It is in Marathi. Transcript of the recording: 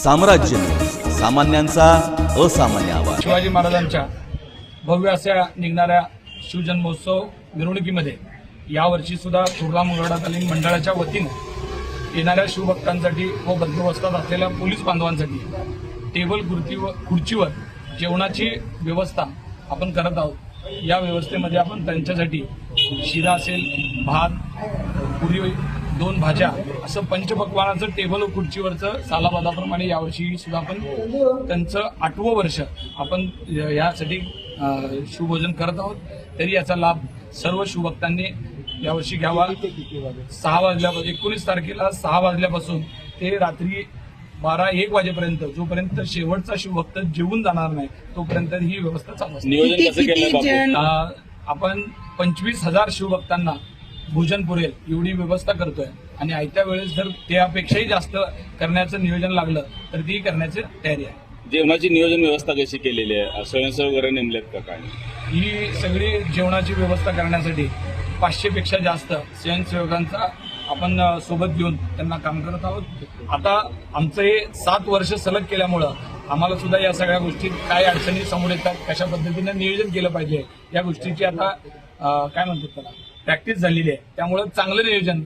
साम्राज्य, सामान्यांचा असामान्य आवाज। शिवाजी महाराजांच्या भव्य अशा निघणाऱ्या शिवजन्मोत्सव मिरवणुकीमध्ये यावर्षी सुद्धा थोरला मंगळवेढा तालीम मंडळाच्या वतीने येणाऱ्या शिवभक्तांसाठी व बंदोबस्तात असलेल्या पोलीस बांधवांसाठी टेबल खुर्चीवर जेवणाची व्यवस्था आपण करत आहोत। या व्यवस्थेमध्ये आपण त्यांच्यासाठी शिरा असेल, भात, पुरी, 2 भाज्या असं पंचपक्वानाचं टेबल व खुर्चीवरचं सालाबादाप्रमाणे यावर्षी सुद्धा आपण त्यांचं 8वं वर्ष आपण यासाठी शिवभोजन करत आहोत। तरी याचा लाभ सर्व शिवभक्तांनी यावर्षी घ्यावा। 19 तारखेला 6 वाजल्यापासून ते रात्री 12-1 वाजेपर्यंत जोपर्यंत शेवटचा शिवभक्त जेवून जाणार नाही तोपर्यंत ही व्यवस्था चालू असते। आपण 25,000 शिवभक्तांना भोजन पुरेल एवढी व्यवस्था करतोय आणि आयत्या वेळेस जर त्यापेक्षाही जास्त करण्याचं नियोजन लागलं तर ती करण्याची तयारी आहे। जेवणाची नियोजन व्यवस्था कशी केलेली आहे? स्वयंसेवक वगैरे नेमलेत का काय? ही सगळी जेवणाची व्यवस्था करण्यासाठी 500 पेक्षा जास्त स्वयंसेवकांचा आपण सोबत घेऊन त्यांना काम करत आहोत। आता आमचं हे 7 वर्ष सलग केल्यामुळं आम्हाला सुद्धा या सगळ्या गोष्टीत काय अडचणी समोर येतात, कशा पद्धतीने नियोजन केलं पाहिजे या गोष्टीची आता काय म्हणतात त्याला प्रॅक्टिस झालेली आहे। त्यामुळे चांगलं नियोजन